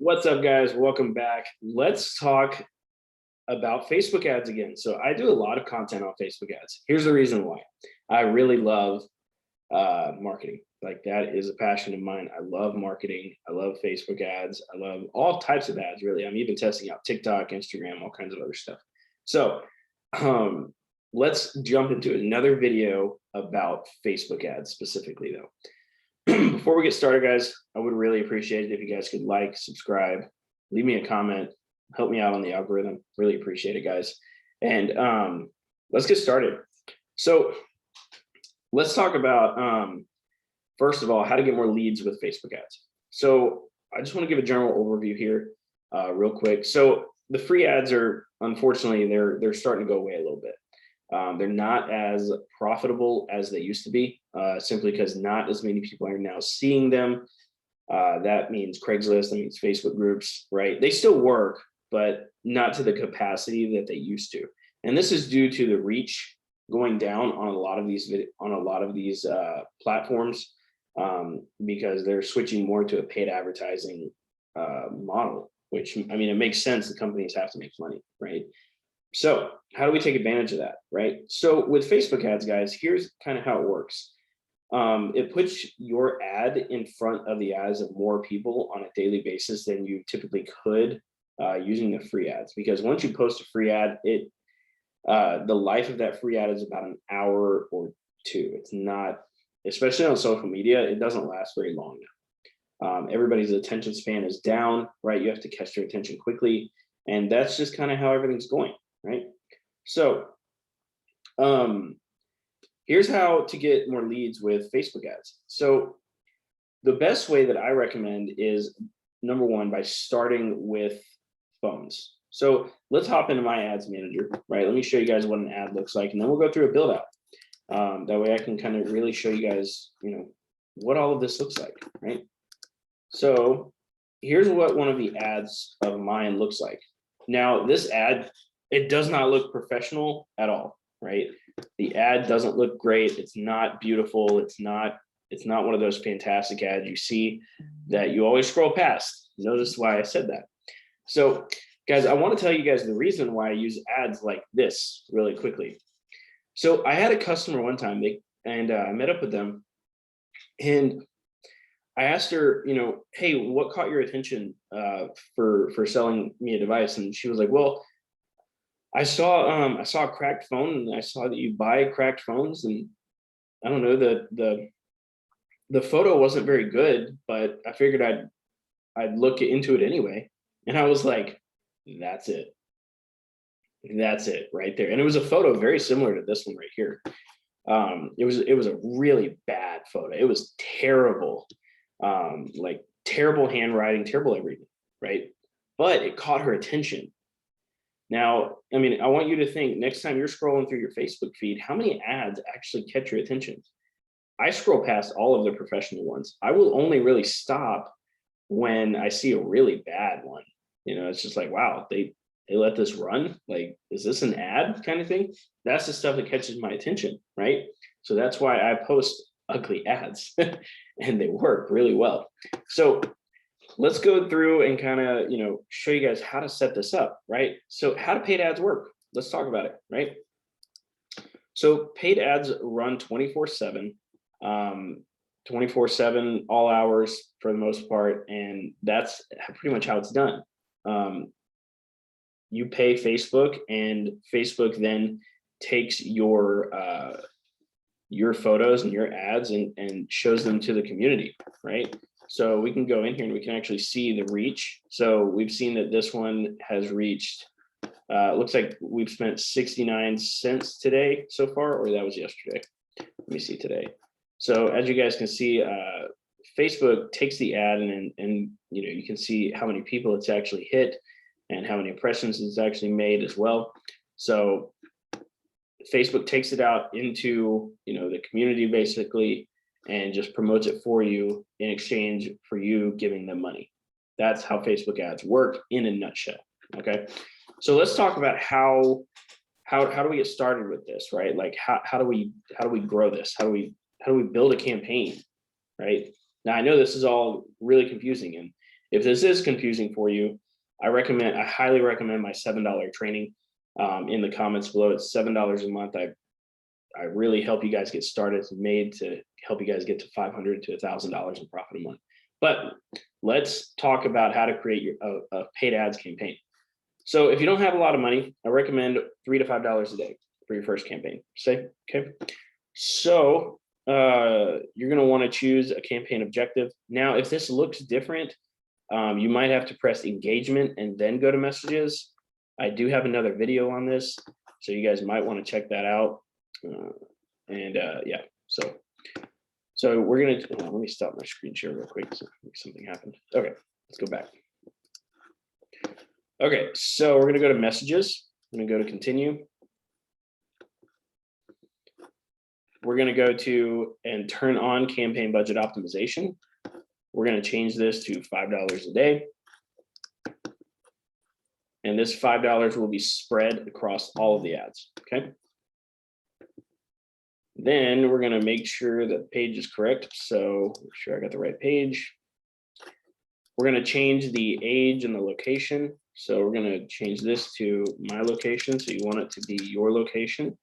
What's up, guys? Welcome back. Let's talk about Facebook ads again. So I do a lot of content on Facebook ads. Here's the reason why. I really love marketing. Like, that is a passion of mine. I love marketing. I love Facebook ads. I love all types of ads, really. I'm even testing out TikTok, Instagram, all kinds of other stuff. So let's jump into another video about Facebook ads specifically, though. Before we get started, guys, I would really appreciate it if you guys could like, subscribe, leave me a comment, help me out on the algorithm. Really appreciate it, guys. And let's get started. So let's talk about, first of all, how to get more leads with Facebook ads. So I just want to give a general overview here real quick. So the free ads are, unfortunately, they're starting to go away a little bit. They're not as profitable as they used to be, simply because not as many people are now seeing them. That means Craigslist, that means Facebook groups, right? They still work, but not to the capacity that they used to. And this is due to the reach going down on a lot of these platforms, because they're switching more to a paid advertising model, which, I mean, it makes sense. The companies have to make money, right? So how do we take advantage of that, right? So with Facebook ads, guys, here's kind of how it works. It puts your ad in front of the eyes of more people on a daily basis than you typically could using the free ads. Because once you post a free ad, the life of that free ad is about an hour or two. It's not, especially on social media, it doesn't last very long now. Everybody's attention span is down, right? You have to catch their attention quickly. And that's just kind of how everything's going, right? So here's how to get more leads with Facebook ads. So the best way that I recommend is, number one, by starting with phones. So let's hop into my ads manager, right? Let me show you guys what an ad looks like, and then we'll go through a build out. That way I can kind of really show you guys, what all of this looks like, right? So here's what one of the ads of mine looks like. Now, this ad, it does not look professional at all, right? The ad doesn't look great. It's not beautiful. It's not one of those fantastic ads you see that you always scroll past. Notice why I said that. So, guys, I want to tell you guys the reason why I use ads like this really quickly. So I had a customer one time, I met up with them, and I asked her, hey, what caught your attention for selling me a device? And she was like, well, I saw a cracked phone, and I saw that you buy cracked phones, and I don't know, the photo wasn't very good, but I figured I'd look into it anyway. And I was like, that's it. That's it right there. And it was a photo very similar to this one right here. It was a really bad photo. It was terrible. Like terrible handwriting, terrible everything, right? But it caught her attention. Now, I mean, I want you to think, next time you're scrolling through your Facebook feed, how many ads actually catch your attention? I scroll past all of the professional ones. I will only really stop when I see a really bad one. It's just like, wow, they let this run. Like, is this an ad kind of thing? That's the stuff that catches my attention, right? So that's why I post ugly ads and they work really well. So let's go through and kind of, show you guys how to set this up, right? So how do paid ads work? Let's talk about it, right? So paid ads run 24/7, 24/7, all hours for the most part. And that's pretty much how it's done. You pay Facebook, and Facebook then takes your photos and your ads and shows them to the community, right? So we can go in here and we can actually see the reach. So we've seen that this one has reached, looks like we've spent 69 cents today so far, or that was yesterday. Let me see today. So as you guys can see, Facebook takes the ad and you can see how many people it's actually hit and how many impressions it's actually made as well. So Facebook takes it out into, the community basically, and just promotes it for you in exchange for you giving them money. That's how Facebook ads work in a nutshell. Okay. So let's talk about how do we get started with this, right? Like how do we grow this? How do we build a campaign, right? Now I know this is all really confusing, If this is confusing for you, I highly recommend my $7 training. In the comments below, it's $7 a month. I really help you guys get started. It's made to help you guys get to $500 to $1,000 in profit a month. But let's talk about how to create a paid ads campaign. So if you don't have a lot of money, I recommend $3 to $5 a day for your first campaign. Okay. So you're going to want to choose a campaign objective. Now, if this looks different, you might have to press engagement and then go to messages. I do have another video on this, so you guys might want to check that out. Yeah, so we're gonna let me stop my screen share real quick. So something happened. Okay, let's go back. Okay, so we're gonna go to messages. I'm gonna go to continue. We're gonna go to and turn on campaign budget optimization. We're gonna change this to $5 a day. And this $5 will be spread across all of the ads, okay? Then we're gonna make sure that the page is correct. So make sure I got the right page. We're gonna change the age and the location. So we're gonna change this to my location. So you want it to be your location.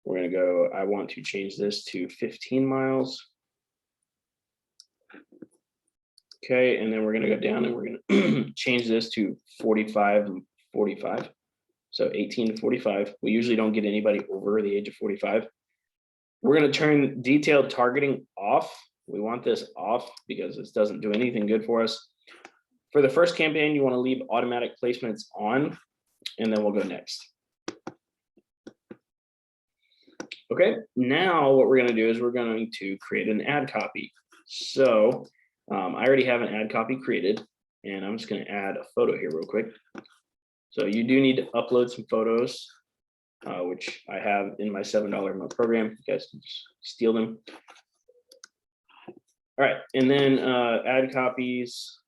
We're gonna go, I want to change this to 15 miles. Okay, and then we're gonna go down and we're gonna change this to 45 and 45. So 18 to 45. We usually don't get anybody over the age of 45. We're gonna turn detailed targeting off. We want this off because this doesn't do anything good for us. For the first campaign, you wanna leave automatic placements on, and then we'll go next. Okay, now what we're gonna do is we're going to create an ad copy. So I already have an ad copy created, and I'm just gonna add a photo here real quick. So you do need to upload some photos, which I have in my $7 a month program. You guys can just steal them. All right, and then ad copies.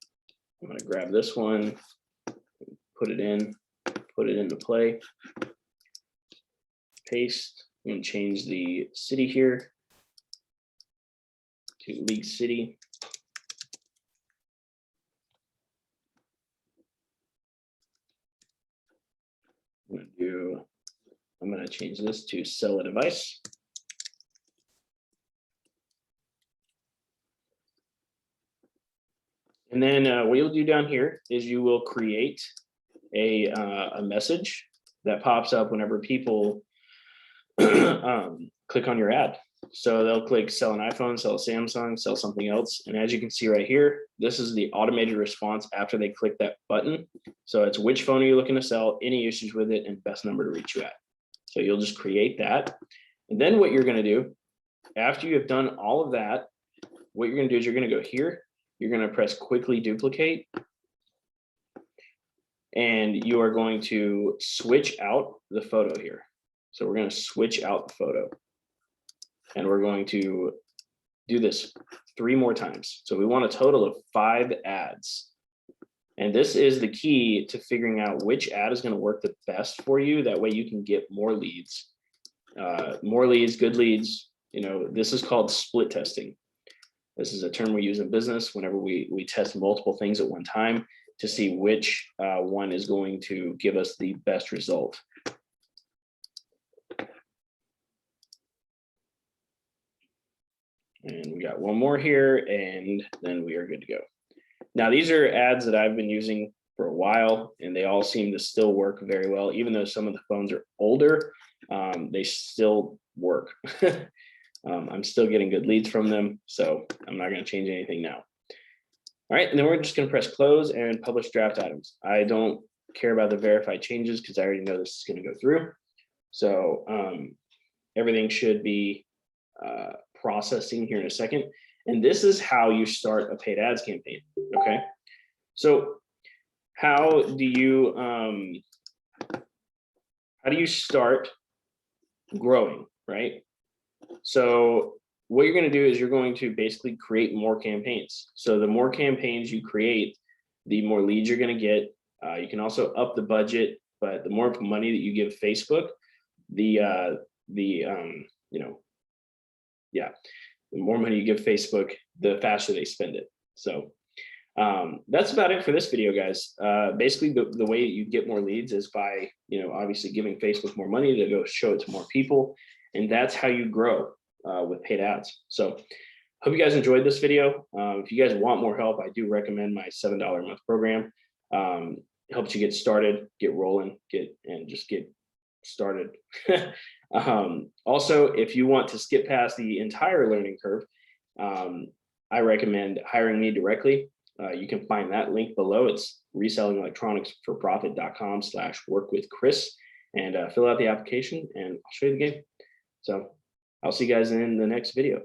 I'm gonna grab this one, put it into play, paste. I'm gonna change the city here to League City. I'm gonna change this to sell a device. And then what you'll do down here is you will create a message that pops up whenever people click on your ad. So they'll click sell an iPhone, sell a Samsung, sell something else. And as you can see right here, this is the automated response after they click that button. So it's which phone are you looking to sell, any issues with it, and best number to reach you at. So you'll just create that. And then what you're gonna do, after you have done all of that, what you're gonna do is you're gonna go here, you're gonna press quickly duplicate, and you are going to switch out the photo here. So we're gonna switch out the photo. And we're going to do this 3 more times. So we want a total of 5 ads. And this is the key to figuring out which ad is going to work the best for you. That way you can get more leads, good leads. You know, this is called split testing. This is a term we use in business whenever we test multiple things at one time to see which one is going to give us the best result. And we got one more here, and then we are good to go. Now, these are ads that I've been using for a while, and they all seem to still work very well. Even though some of the phones are older, they still work. I'm still getting good leads from them, so I'm not going to change anything now. All right, and then we're just going to press close and publish draft items. I don't care about the verified changes because I already know this is going to go through. So everything should be processing here in a second. And this is how you start a paid ads campaign. Okay, so how do you start growing, right? So what you're going to do is you're going to basically create more campaigns. So the more campaigns you create, the more leads you're going to get. You can also up the budget, but the more money that you give Facebook, the more money you give Facebook, the faster they spend it. So that's about it for this video, guys. Basically, the way you get more leads is by, obviously giving Facebook more money to go show it to more people. And that's how you grow with paid ads. So hope you guys enjoyed this video. If you guys want more help, I do recommend my $7 a month program. It helps you get started, get rolling, get started. Also, if you want to skip past the entire learning curve, I recommend hiring me directly. You can find that link below. It's resellingelectronicsforprofit.com/workwithchris, and fill out the application and I'll show you the game. So I'll see you guys in the next video.